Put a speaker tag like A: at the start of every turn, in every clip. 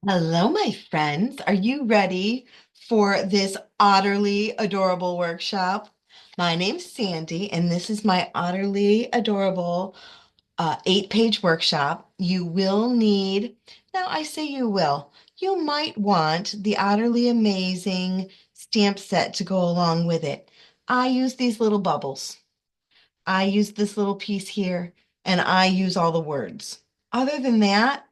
A: Hello, my friends. Are you ready for this Otterly Adorable workshop? My name's Sandy, and this is my Otterly Adorable 8-page workshop. You will need, now I say you will, you might want the Otterly Amazing stamp set to go along with it. I use these little bubbles. I use this little piece here, and I use all the words. Other than that,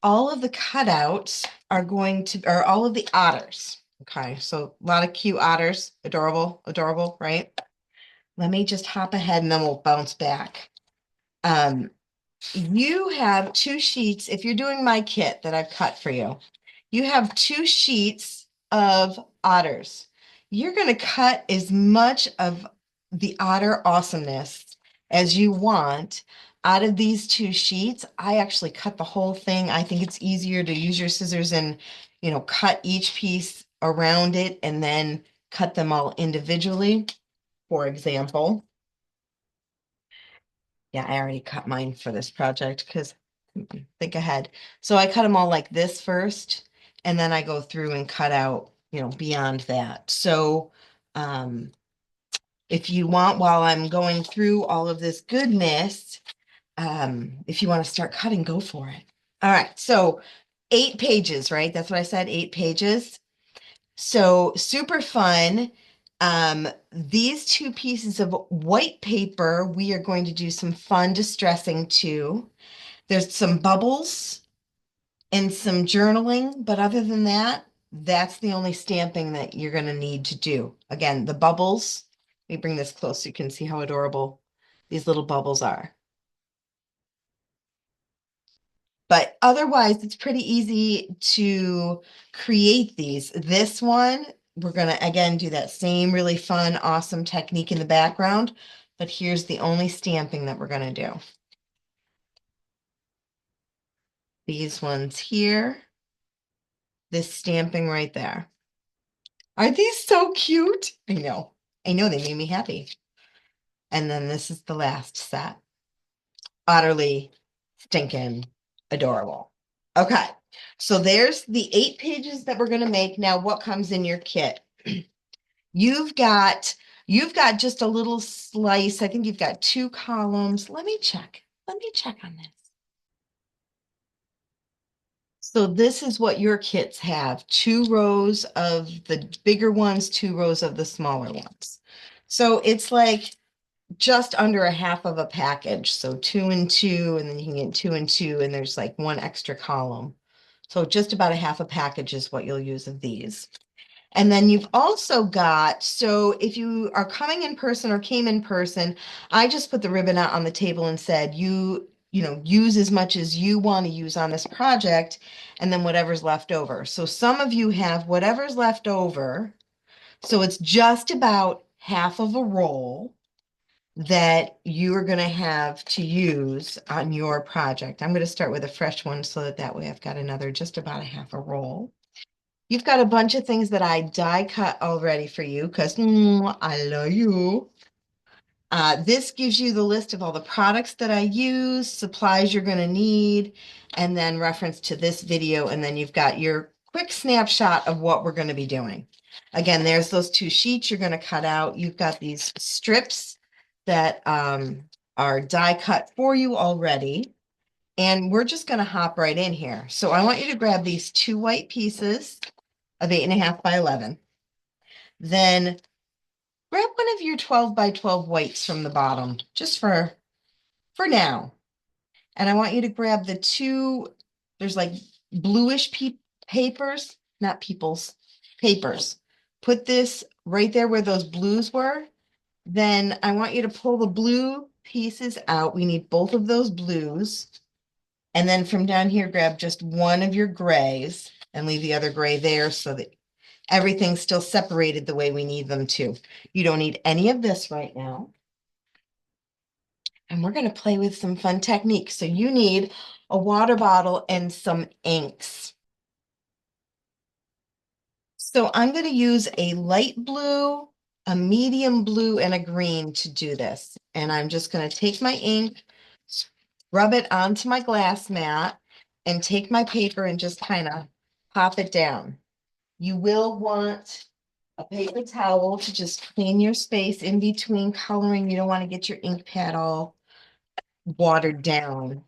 A: all of the cutouts are all of the otters. Okay, so a lot of cute otters, adorable, adorable, right? Let me just hop ahead and then we'll bounce back. Um, you have two sheets. If you're doing my kit that I've cut for you, you have two sheets of otters. You're going to cut as much of the otter awesomeness as you want out of these two sheets. I actually cut the whole thing. I think it's easier to use your scissors and, cut each piece around it and then cut them all individually. For example, yeah, I already cut mine for this project because think ahead. So I cut them all like this first, and then I go through and cut out, beyond that. So um, if you want, while I'm going through all of this goodness, if you want to start cutting, go for it. All right. So 8 pages, right? That's what I said, 8 pages. So super fun. These two pieces of white paper, we are going to do some fun distressing too. There's some bubbles and some journaling, but other than that, that's the only stamping that you're going to need to do. Again, the bubbles, let me bring this close so you can see how adorable these little bubbles are. But otherwise, it's pretty easy to create these. This one, we're going to, again, do that same really fun, awesome technique in the background, but here's the only stamping that we're going to do. These ones here, this stamping right there. Are these so cute? I know. I know they made me happy. And then this is the last set. Utterly stinking adorable. Okay. So there's the 8 pages that we're going to make. Now, what comes in your kit? You've got you've got just a little slice. I think you've got 2 columns. Let me check. Let me check on this. So this is what your kits have. 2 rows of the bigger ones, 2 rows of the smaller ones. So it's like just under a half of a package. So 2 and 2, and then you can get 2 and 2, and there's like one extra column. So just about a half a package is what you'll use of these. And then you've also got, so if you are coming in person or came in person, I just put the ribbon out on the table and said, use as much as you want to use on this project, and then whatever's left over. So some of you have whatever's left over. So it's just about half of a roll that you are going to have to use on your project. I'm going to start with a fresh one so that way I've got another just about a half a roll. You've got a bunch of things that I die cut already for you because I love you. This gives you the list of all the products that I use, supplies you're going to need, and then reference to this video. And then you've got your quick snapshot of what we're going to be doing. Again, there's those 2 sheets you're going to cut out. You've got these strips that are die cut for you already. And we're just going to hop right in here. So I want you to grab these 2 white pieces of 8.5 by 11. Then grab one of your 12 by 12 whites from the bottom, just for now. And I want you to grab the 2, there's like bluish papers, not peoples, papers. Put this right there where those blues were. Then I want you to pull the blue pieces out. We need both of those blues. And then from down here, grab just one of your grays and leave the other gray there so that everything's still separated the way we need them to. You don't need any of this right now. And we're going to play with some fun techniques. So you need a water bottle and some inks. So I'm going to use a light blue, a medium blue, and a green to do this. And I'm just going to take my ink, rub it onto my glass mat, and take my paper and just kind of pop it down. You will want a paper towel to just clean your space in between coloring. You don't want to get your ink pad all watered down.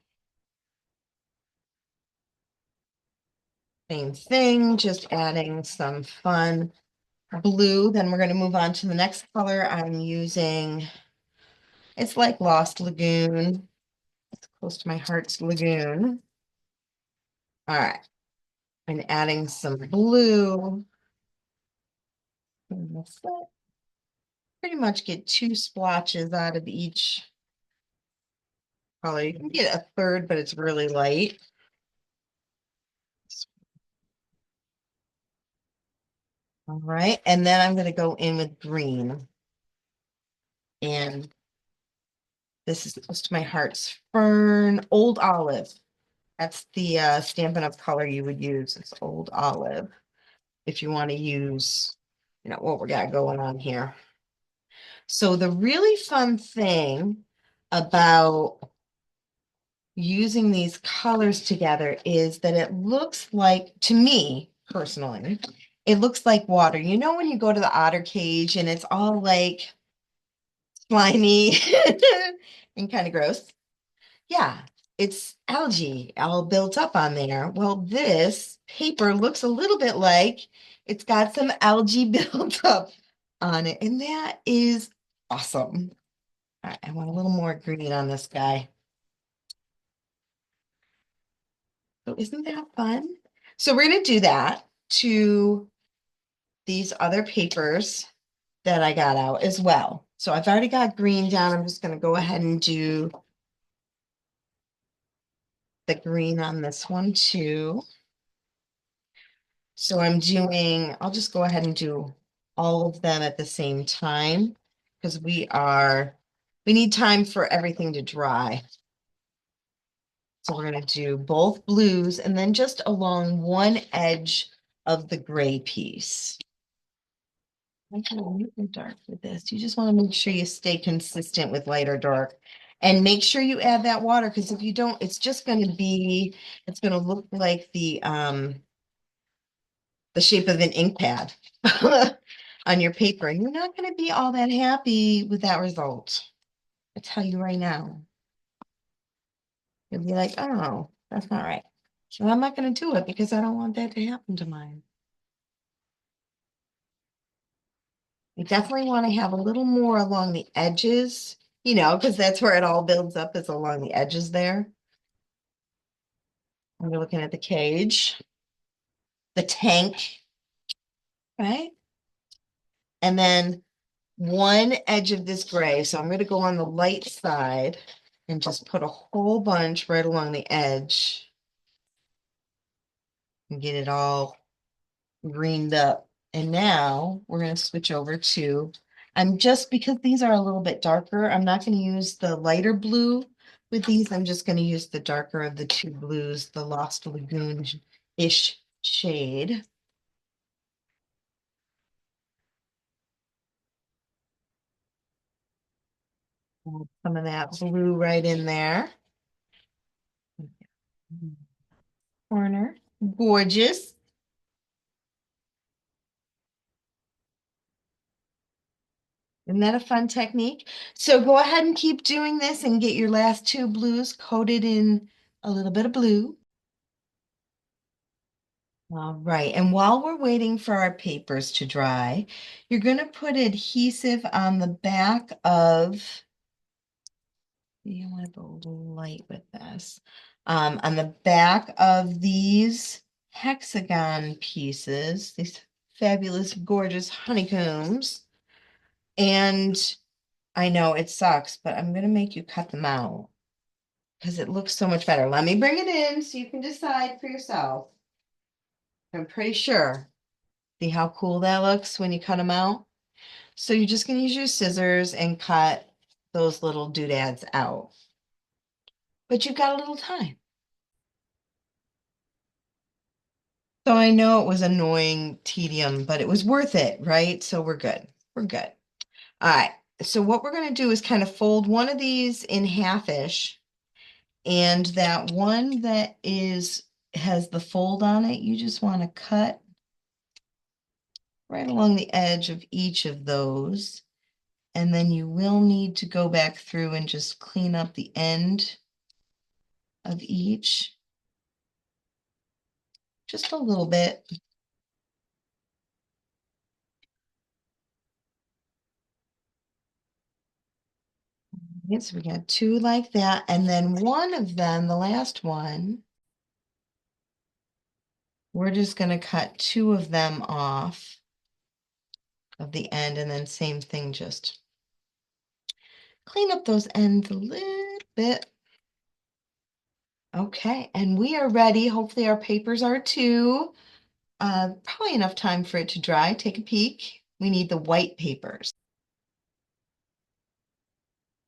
A: Same thing, just adding some fun blue. Then we're going to move on to the next color. I'm using, it's like Lost Lagoon. It's close to my heart's Lagoon. All right. And adding some blue. Pretty much get 2 splotches out of each color. You can get a third, but it's really light. All right. And then I'm going to go in with green. And this is close to my heart's fern, Old Olive. That's the Stampin' Up! Color you would use. It's Old Olive. If you want to use, what we got going on here. So the really fun thing about using these colors together is that it looks like, to me personally, it looks like water. You know, when you go to the otter cage and it's all like slimy and kind of gross. Yeah, it's algae all built up on there. Well, this paper looks a little bit like it's got some algae built up on it, and that is awesome. All right, I want a little more green on this guy. So isn't that fun? So we're going to do that to these other papers that I got out as well. So I've already got green down. I'm just going to go ahead and do the green on this one too. So I'll just go ahead and do all of them at the same time because we need time for everything to dry. So we're going to do both blues and then just along one edge of the gray piece. I kind of light and dark with this. You just want to make sure you stay consistent with light or dark. And make sure you add that water because if you don't, it's going to look like the shape of an ink pad on your paper. And you're not going to be all that happy with that result. I tell you right now. You'll be like, oh, that's not right. So I'm not going to do it because I don't want that to happen to mine. You definitely want to have a little more along the edges, because that's where it all builds up is along the edges there. And we're looking at the cage, the tank, right? And then one edge of this gray. So I'm going to go on the light side and just put a whole bunch right along the edge and get it all greened up. And now we're going to switch over to, because these are a little bit darker, I'm not going to use the lighter blue with these. I'm just going to use the darker of the 2 blues, the Lost Lagoon-ish shade. Some of that blue right in there. Corner. Gorgeous. Isn't that a fun technique? So go ahead and keep doing this and get your last 2 blues coated in a little bit of blue. All right, and while we're waiting for our papers to dry, you're going to put adhesive on the back of, you want to go light with this, on the back of these hexagon pieces, these fabulous, gorgeous honeycombs. And I know it sucks, but I'm going to make you cut them out because it looks so much better. Let me bring it in so you can decide for yourself. I'm pretty sure. See how cool that looks when you cut them out? So you're just going to use your scissors and cut those little doodads out. But you've got a little time. So I know it was annoying tedium, but it was worth it, right? So we're good. We're good. All right. So what we're going to do is kind of fold one of these in half-ish. And that one that has the fold on it, you just want to cut right along the edge of each of those. And then you will need to go back through and just clean up the end of each. Just a little bit. Okay, so we got two like that. And then one of them, the last one, we're just going to cut two of them off of the end, and then same thing, just clean up those ends a little bit. Okay, and we are ready. Hopefully our papers are too. Probably enough time for it to dry. Take a peek. We need the white papers.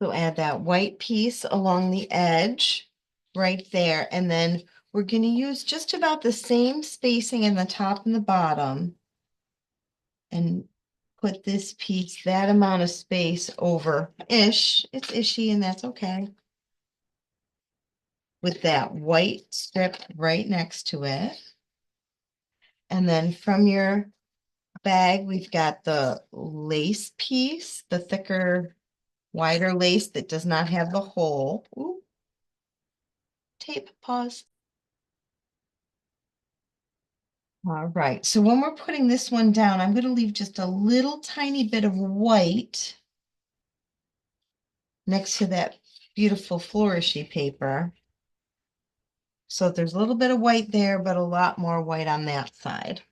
A: So add that white piece along the edge right there. And then we're going to use just about the same spacing in the top and the bottom. And put this piece that amount of space over-ish. It's ishy and that's okay. With that white strip right next to it. And then from your bag, we've got the lace piece, the thicker, wider lace that does not have the hole. Ooh. Tape, pause. All right, so when we're putting this one down, I'm going to leave just a little tiny bit of white next to that beautiful flourishy paper. So there's a little bit of white there, but a lot more white on that side.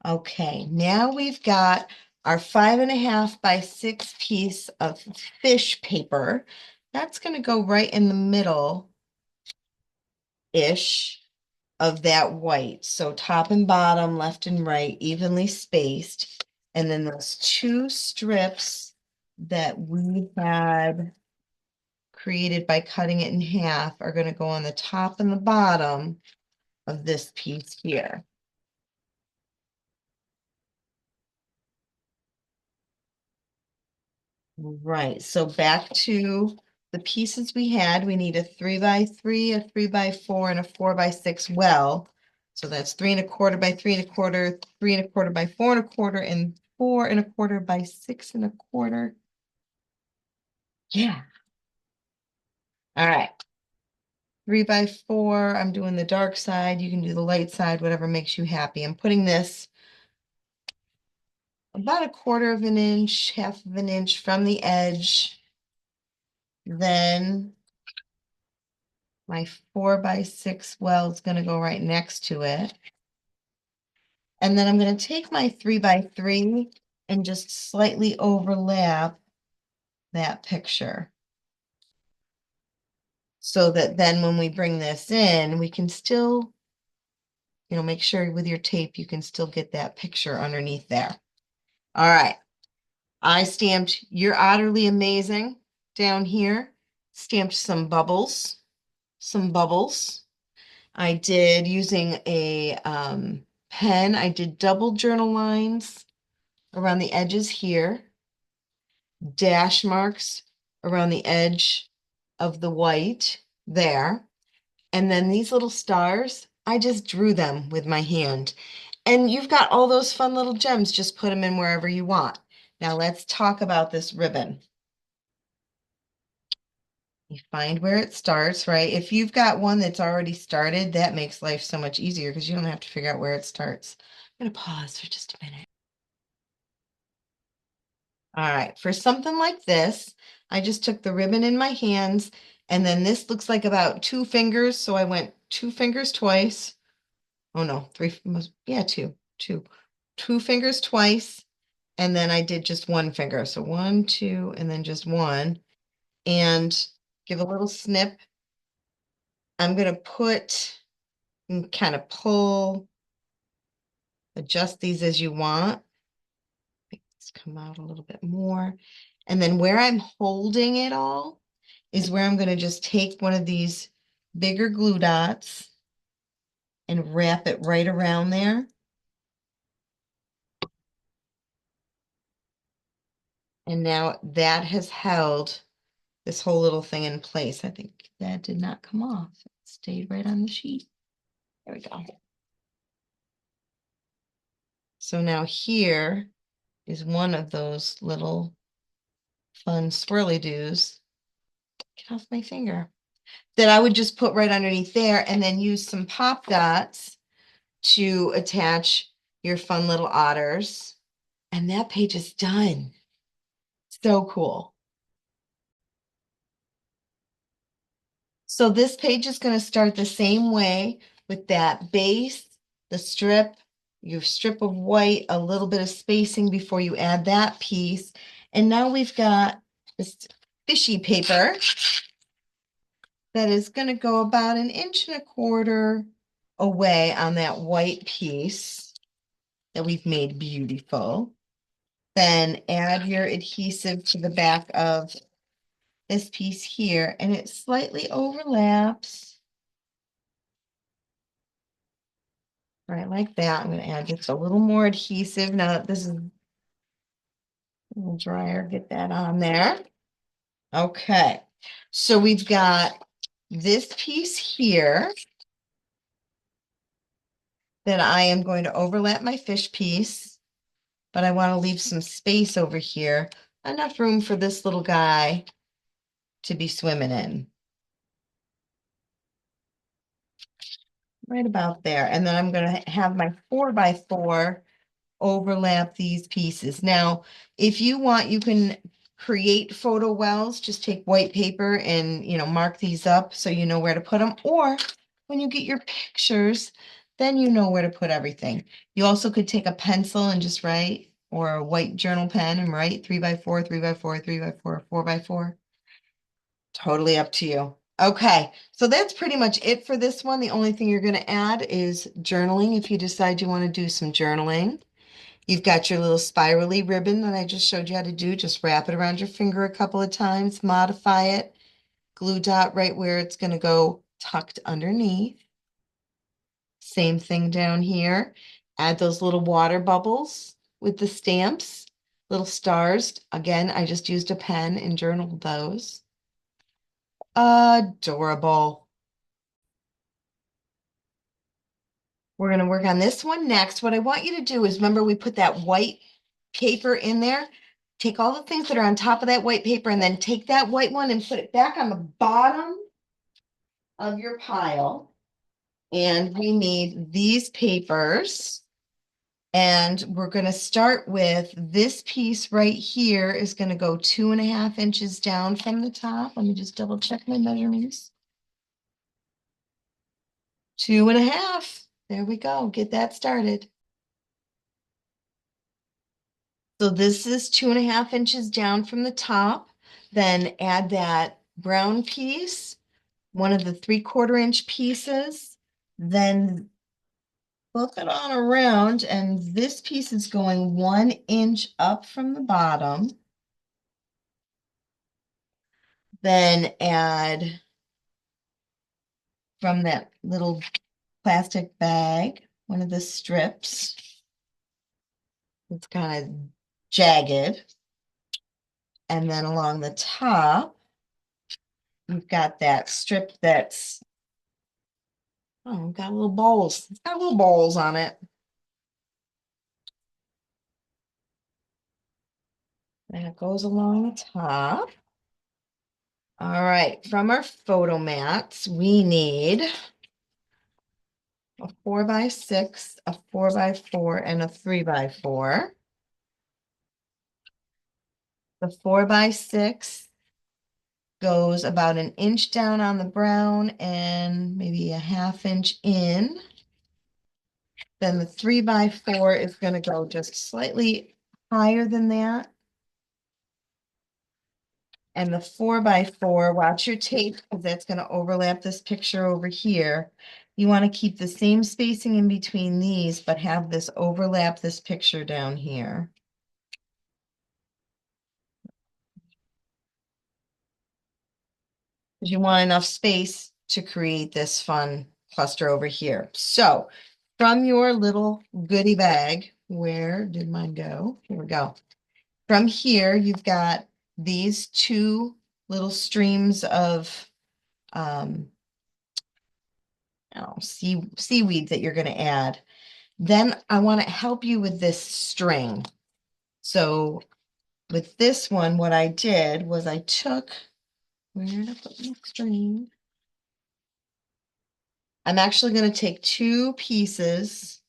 A: Okay, now we've got our 5.5 by 6 piece of fish paper. That's going to go right in the middle-ish of that white. So top and bottom, left and right, evenly spaced. And then those two strips that we had created by cutting it in half are going to go on the top and the bottom of this piece here. Right, so back to the pieces we had, we need a 3 by 3, a 3 by 4, and a 4 by 6 well. So that's 3.25 by 3.25, 3.25 by 4.25, and 4.25 by 6.25. Yeah. All right. 3 by 4, I'm doing the dark side. You can do the light side, whatever makes you happy. I'm putting this about 1/4 of an inch, 1/2 of an inch from the edge. Then my 4 by 6 well is going to go right next to it. And then I'm going to take my 3 by 3 and just slightly overlap that picture. So that then when we bring this in, we can still, make sure with your tape, you can still get that picture underneath there. All right. I stamped "You're Utterly Amazing" down here, stamped some bubbles. I did using a pen. I did double journal lines around the edges here, dash marks around the edge of the white there. And then these little stars, I just drew them with my hand. And you've got all those fun little gems, just put them in wherever you want. Now let's talk about this ribbon. You find where it starts, right? If you've got one that's already started, that makes life so much easier because you don't have to figure out where it starts. I'm going to pause for just a minute. All right, for something like this, I just took the ribbon in my hands, and then this looks like about 2 fingers, so I went 2 fingers twice. Oh no, 3, yeah, two fingers twice, and then I did just 1 finger. So 1, 2, and then just 1, and give a little snip. I'm going to put and kind of pull, adjust these as you want. Make this come out a little bit more. And then where I'm holding it all is where I'm going to just take one of these bigger glue dots and wrap it right around there. And now that has held this whole little thing in place. I think that did not come off. It stayed right on the sheet. There we go. So now here is one of those little fun swirly doos. Get off my finger. That I would just put right underneath there and then use some pop dots to attach your fun little otters. And that page is done. So cool. So this page is going to start the same way with that base, the strip, your strip of white, a little bit of spacing before you add that piece. And now we've got this fishy paper that is going to go about 1.25 inches away on that white piece that we've made beautiful. Then add your adhesive to the back of this piece here, and it slightly overlaps. Right, like that. I'm going to add just a little more adhesive. Now that this is a little drier, get that on there. Okay, so we've got this piece here that I am going to overlap my fish piece, but I want to leave some space over here, enough room for this little guy to be swimming in. Right about there. And then I'm going to have my 4x4 overlap these pieces. Now, if you want, you can create photo wells. Just take white paper and, mark these up so you know where to put them. Or when you get your pictures, then you know where to put everything. You also could take a pencil and just write, or a white journal pen and write 3x4, 3x4, 3x4, 4x4. Totally up to you. Okay, so that's pretty much it for this one. The only thing you're going to add is journaling if you decide you want to do some journaling. You've got your little spirally ribbon that I just showed you how to do. Just wrap it around your finger a couple of times, modify it, glue dot right where it's going to go tucked underneath. Same thing down here. Add those little water bubbles with the stamps, little stars. Again, I just used a pen and journaled those. Adorable. We're going to work on this one next. What I want you to do is, remember we put that white paper in there. Take all the things that are on top of that white paper and then take that white one and put it back on the bottom of your pile. And we need these papers. And we're going to start with this piece right here is going to go 2.5 inches down from the top. Let me just double check my measurements. 2.5. There we go. Get that started. So this is 2.5 inches down from the top. Then add that brown piece, one of the 3/4 inch pieces, then flip it on around, and this piece is going 1 inch up from the bottom. Then add from that little plastic bag, one of the strips. It's kind of jagged. And then along the top, you've got that strip that's, oh, got little bowls. It's got little bowls on it. That goes along the top. All right, from our photo mats, we need a 4x6, a 4x4, and a 3x4. The 4x6 goes about 1 inch down on the brown and maybe 1/2 inch in. Then the 3x4 is going to go just slightly higher than that. And the 4x4, watch your tape because that's going to overlap this picture over here. You want to keep the same spacing in between these, but have this overlap this picture down here. Because you want enough space to create this fun cluster over here. So from your little goodie bag, where did mine go? Here we go. From here, you've got these two little streams of seaweed that you're going to add. Then I want to help you with this string. So with this one, what I did was I took, where did I put my string? I'm actually going to take two pieces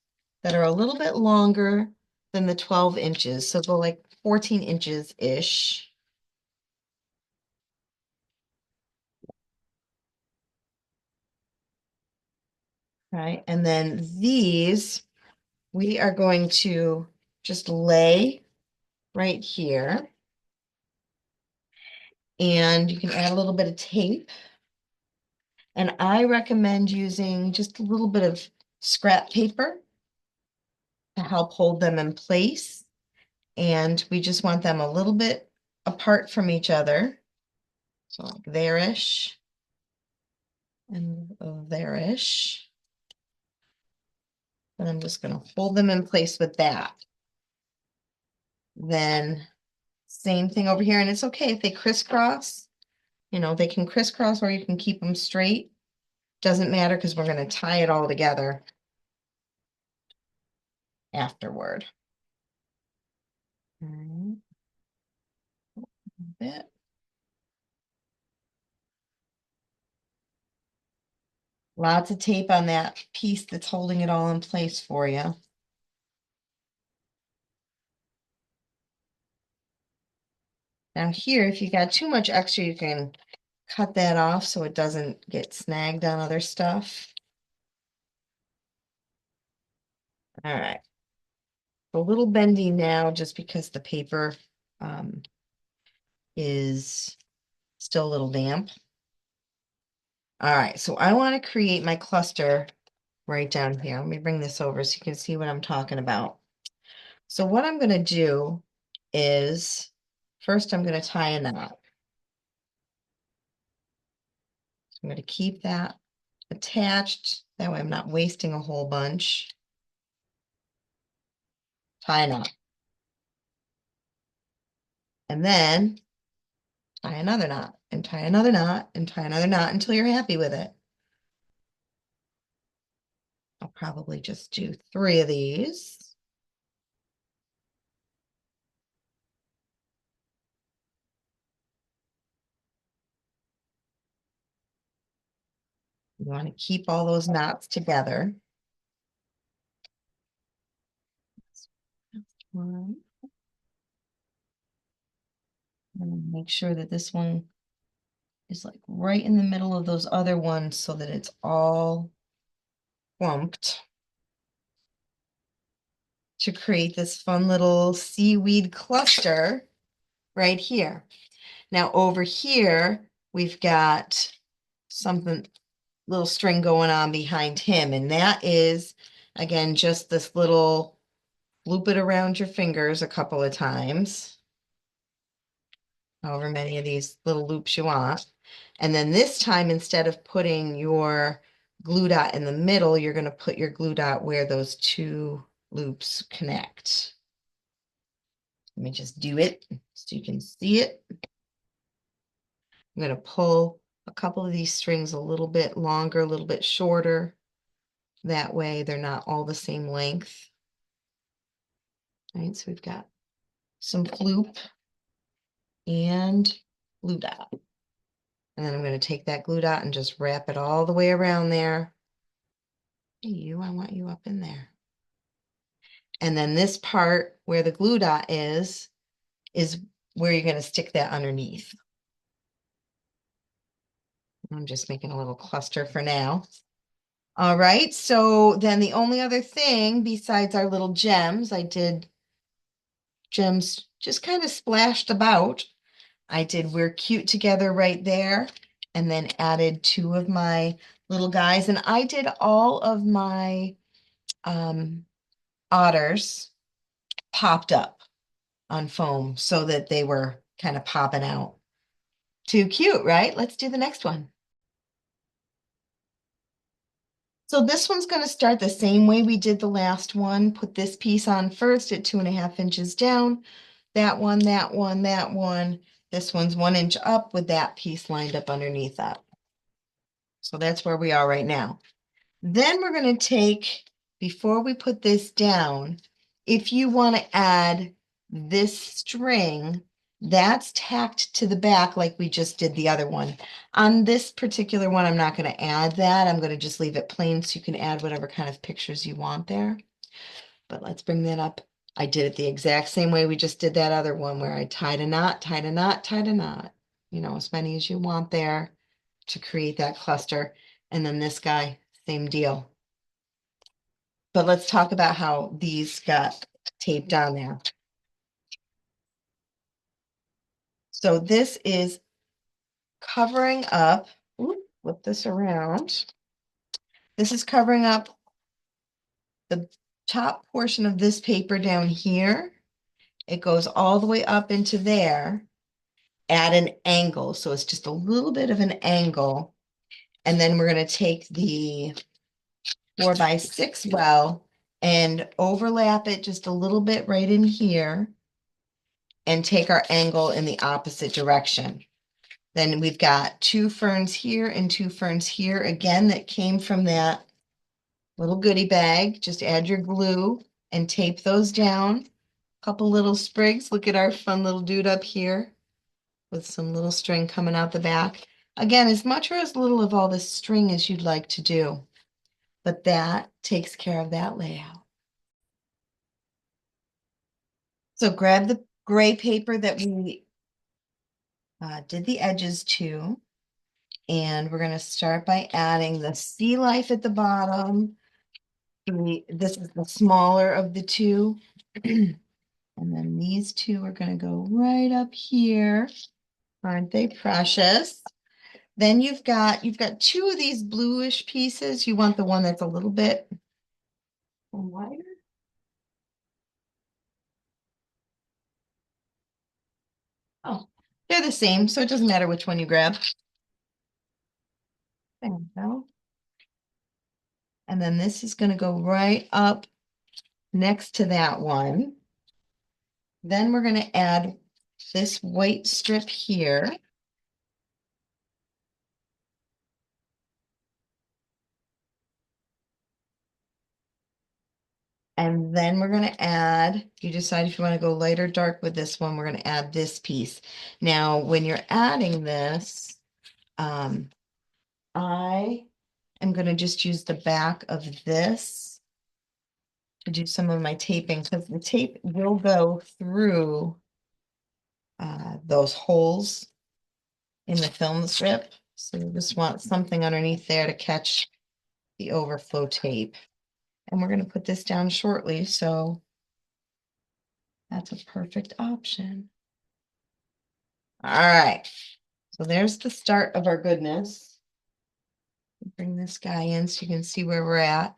A: that are a little bit longer than the 12 inches. So go like 14 inches-ish. Right, and then these we are going to just lay right here. And you can add a little bit of tape. And I recommend using just a little bit of scrap paper to help hold them in place. And we just want them a little bit apart from each other. So like there-ish and there-ish. And I'm just going to hold them in place with that. Then same thing over here. And it's okay if they crisscross. You know, they can crisscross or you can keep them straight. Doesn't matter because we're going to tie it all together afterward. All right. A bit. Lots of tape on that piece that's holding it all in place for you. Now here, if you got too much extra, you can cut that off so it doesn't get snagged on other stuff. All right. A little bendy now just because the paper is still a little damp. All right, so I want to create my cluster right down here. Let me bring this over so you can see what I'm talking about. So what I'm going to do is first I'm going to tie a knot. So I'm going to keep that attached. That way I'm not wasting a whole bunch. Tie a knot. And then tie another knot and tie another knot and tie another knot until you're happy with it. I'll probably just do 3 of these. You want to keep all those knots together. One. And make sure that this one is like right in the middle of those other ones so that it's all clumped to create this fun little seaweed cluster right here. Now over here, we've got something, little string going on behind him. And that is, again, just this little loop it around your fingers a couple of times. However many of these little loops you want. And then this time, instead of putting your glue dot in the middle, you're going to put your glue dot where those 2 loops connect. Let me just do it so you can see it. I'm going to pull a couple of these strings a little bit longer, a little bit shorter. That way they're not all the same length. All right, so we've got some floop and glue dot. And then I'm going to take that glue dot and just wrap it all the way around there. Hey, you, I want you up in there. And then this part where the glue dot is where you're going to stick that underneath. I'm just making a little cluster for now. All right, so then the only other thing besides our little gems, I did gems just kind of splashed about. I did We're Cute Together right there, and then added 2 of my little guys. And I did all of my otters popped up on foam so that they were kind of popping out. Too cute, right? Let's do the next one. So this one's going to start the same way we did the last one. Put this piece on first at 2.5 inches down. That one, that one, that one. This one's 1 inch up with that piece lined up underneath that. So that's where we are right now. Then we're going to take, before we put this down, if you want to add this string, that's tacked to the back like we just did the other one. On this particular one, I'm not going to add that. I'm going to just leave it plain so you can add whatever kind of pictures you want there. But let's bring that up. I did it the exact same way we just did that other one where I tied a knot, tied a knot, tied a knot. You know, as many as you want there to create that cluster. And then this guy, same deal. But let's talk about how these got taped on there. So this is covering up, flip this around. This is covering up the top portion of this paper down here. It goes all the way up into there at an angle. So it's just a little bit of an angle. And then we're going to take the 4x6 well and overlap it just a little bit right in here and take our angle in the opposite direction. Then we've got 2 ferns here and 2 ferns here again that came from that little goodie bag. Just add your glue and tape those down. A couple little sprigs. Look at our fun little dude up here with some little string coming out the back. Again, as much or as little of all this string as you'd like to do, but that takes care of that layout. So grab the gray paper that we did the edges to, and we're going to start by adding the sea life at the bottom. This is the smaller of the two. And then these two are going to go right up here. Aren't they precious? Then you've got 2 of these bluish pieces. You want the one that's a little bit wider. Oh, they're the same, so it doesn't matter which one you grab. There we go. And then this is going to go right up next to that one. Then we're going to add this white strip here. And then we're going to add, you decide if you want to go light or dark with this one, we're going to add this piece. Now, when you're adding this, I am going to just use the back of this to do some of my taping because the tape will go through those holes in the film strip. So you just want something underneath there to catch the overflow tape. And we're going to put this down shortly, so that's a perfect option. All right, so there's the start of our goodness. Bring this guy in so you can see where we're at.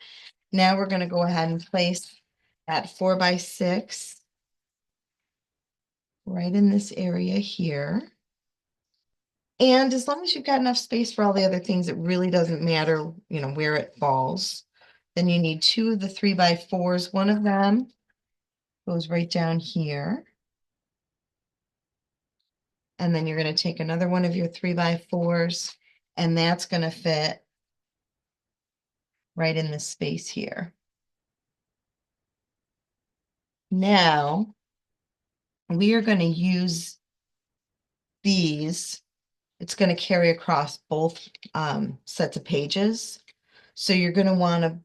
A: Now we're going to go ahead and place that 4x6 right in this area here. And as long as you've got enough space for all the other things, it really doesn't matter, you know, where it falls. Then you need 2 of the 3x4s. One of them goes right down here. And then you're going to take another one of your 3x4s, and that's going to fit right in this space here. Now, we are going to use these. It's going to carry across both sets of pages. So you're going to want to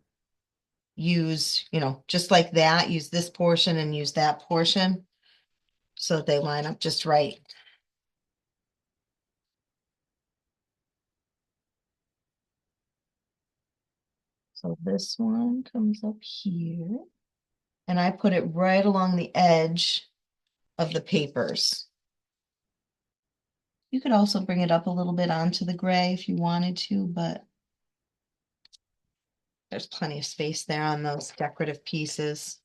A: use, you know, just like that, use this portion and use that portion so that they line up just right. So this one comes up here, and I put it right along the edge of the papers. You could also bring it up a little bit onto the gray if you wanted to, but there's plenty of space there on those decorative pieces.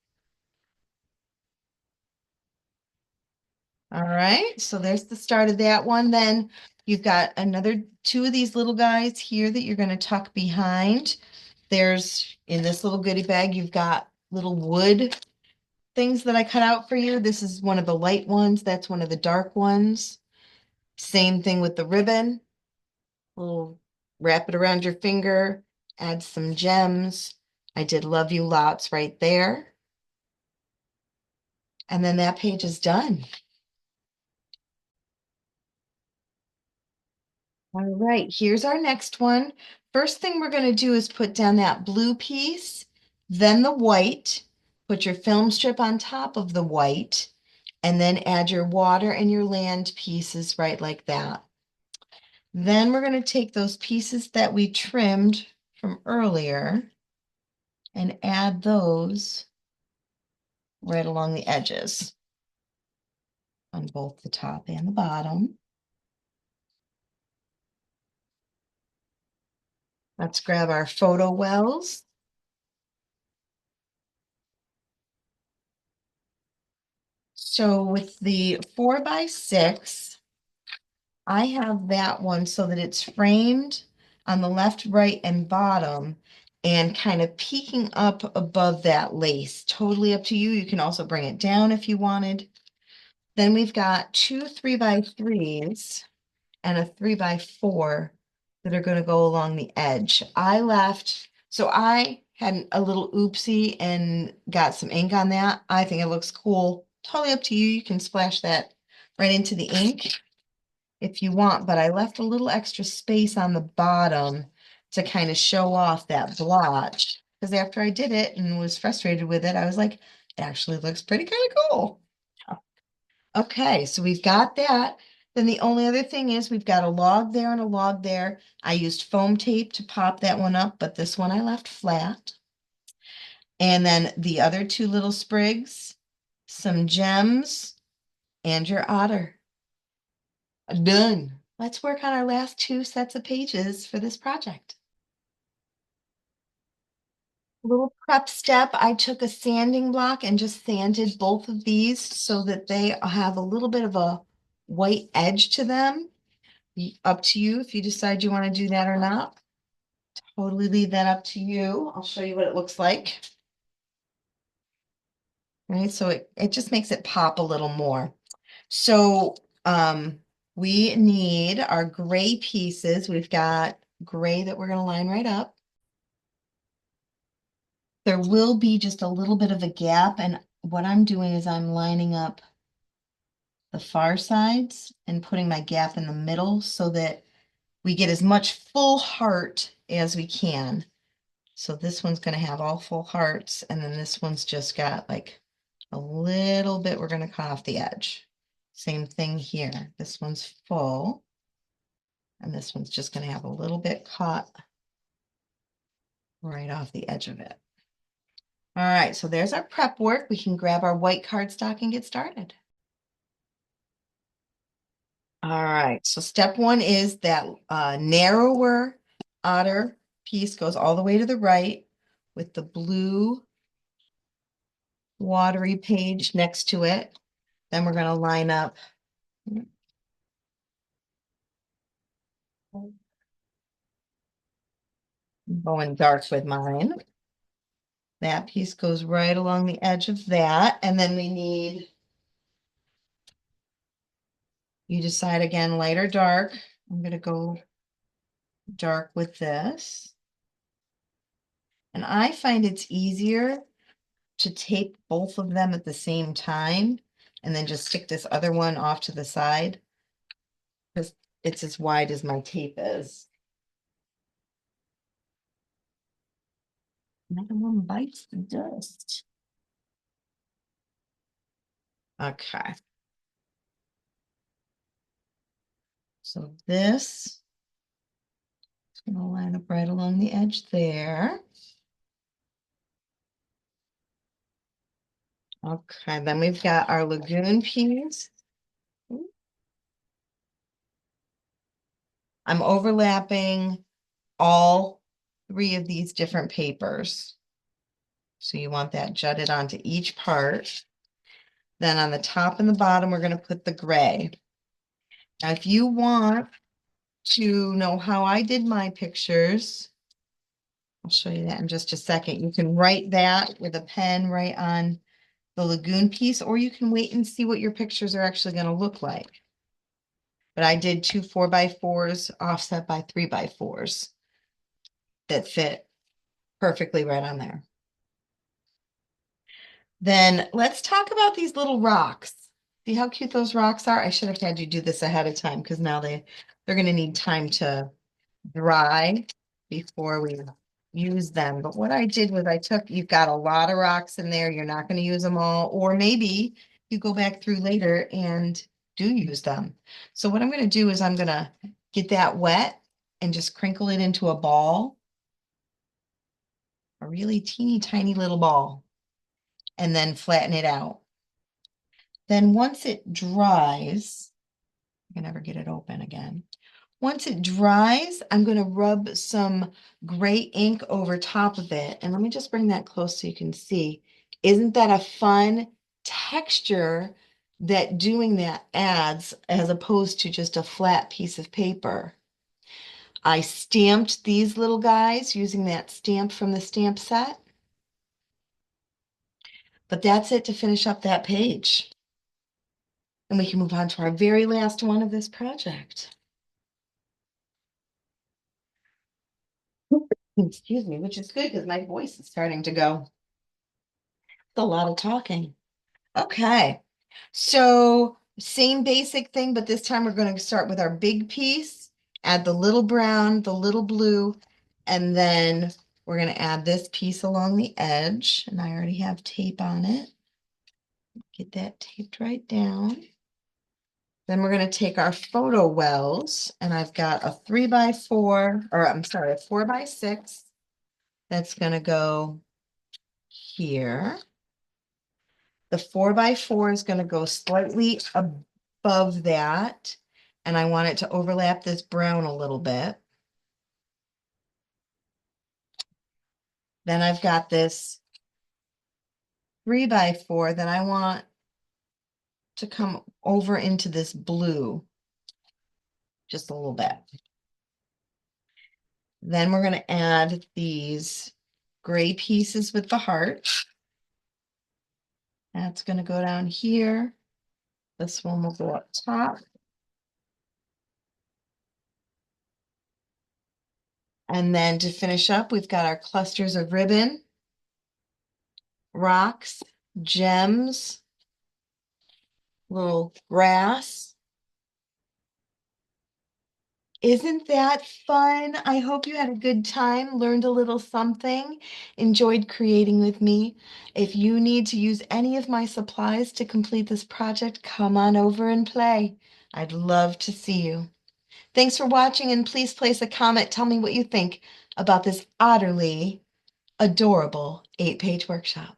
A: All right, so there's the start of that one. Then you've got another 2 of these little guys here that you're going to tuck behind. There's, in this little goodie bag, you've got little wood things that I cut out for you. This is one of the light ones. That's one of the dark ones. Same thing with the ribbon. We'll wrap it around your finger add some gems. I did Love You Lots right there. And then that page is done. All right, here's our next one. First thing we're going to do is put down that blue piece, then the white, put your film strip on top of the white, and then add your water and your land pieces right like that. Then we're going to take those pieces that we trimmed from earlier and add those right along the edges on both the top and the bottom. Let's grab our photo wells. So with the 4x6, I have that one so that it's framed on the left, right, and bottom and kind of peeking up above that lace. Totally up to you. You can also bring it down if you wanted. Then we've got two 3x3s and a 3x4 that are going to go along the edge. So I had a little oopsie and got some ink on that. I think it looks cool. Totally up to you. You can splash that right into the ink if you want, but I left a little extra space on the bottom to kind of show off that blotch. Because after I did it and was frustrated with it, I was like, it actually looks pretty kind of cool. Okay, so we've got that. Then the only other thing is we've got a log there and a log there. I used foam tape to pop that one up, but this one I left flat. And then the other two little sprigs, some gems, and your otter. Done. Let's work on our last two sets of pages for this project. Little prep step, I took a sanding block and just sanded both of these so that they have a little bit of a white edge to them. Up to you if you decide you want to do that or not. Totally leave that up to you. I'll show you what it looks like. Right, so it just makes it pop a little more. So we need our gray pieces. We've got gray that we're going to line right up. There will be just a little bit of a gap, and what I'm doing is I'm lining up the far sides and putting my gap in the middle so that we get as much full heart as we can. So this one's going to have all full hearts, and then this one's just got like a little bit we're going to cut off the edge. Same thing here. This one's full, and this one's just going to have a little bit cut right off the edge of it. All right, so there's our prep work. We can grab our white cardstock and get started. All right, so step one is that narrower otter piece goes all the way to the right with the blue watery page next to it. Then we're going to line up going dark with mine. That piece goes right along the edge of that. And then we need, you decide again, light or dark. I'm going to go dark with this. And I find it's easier to tape both of them at the same time and then just stick this other one off to the side because it's as wide as my tape is. Another one bites the dust. Okay. So this is going to line up right along the edge there. Okay, then we've got our Lagoon piece. I'm overlapping all three of these different papers. So you want that jutted onto each part. Then on the top and the bottom, we're going to put the gray. Now, if you want to know how I did my pictures, I'll show you that in just a second. You can write that with a pen right on the Lagoon piece, or you can wait and see what your pictures are actually going to look like. But I did two 4x4s offset by 3x4s that fit perfectly right on there. Then let's talk about these little rocks. See how cute those rocks are? I should have had you do this ahead of time because now they're going to need time to dry before we use them. But what I did was you've got a lot of rocks in there. You're not going to use them all, or maybe you go back through later and do use them. So what I'm going to do is I'm going to get that wet and just crinkle it into a ball, a really teeny tiny little ball, and then flatten it out. Then once it dries, I can never get it open again. Once it dries, I'm going to rub some gray ink over top of it. And let me just bring that close so you can see. Isn't that a fun texture that doing that adds as opposed to just a flat piece of paper? I stamped these little guys using that stamp from the stamp set. But that's it to finish up that page. And we can move on to our very last one of this project. Excuse me, which is good because my voice is starting to go. It's a lot of talking. Okay, so same basic thing, but this time we're going to start with our big piece, add the little brown, the little blue, and then we're going to add this piece along the edge. And I already have tape on it. Get that taped right down. Then we're going to take our photo wells, and I've got a 3x4, or I'm sorry, a 4x6 that's going to go here. The 4x4 is going to go slightly above that, and I want it to overlap this brown a little bit. Then I've got this 3x4 that I want to come over into this blue just a little bit. Then we're going to add these gray pieces with the heart. That's going to go down here. This one will go up top. And then to finish up, we've got our clusters of ribbon, rocks, gems, little grass. Isn't that fun? I hope you had a good time, learned a little something, enjoyed creating with me. If you need to use any of my supplies to complete this project, come on over and play. I'd love to see you. Thanks for watching, and please place a comment. Tell me what you think about this utterly adorable 8-page workshop.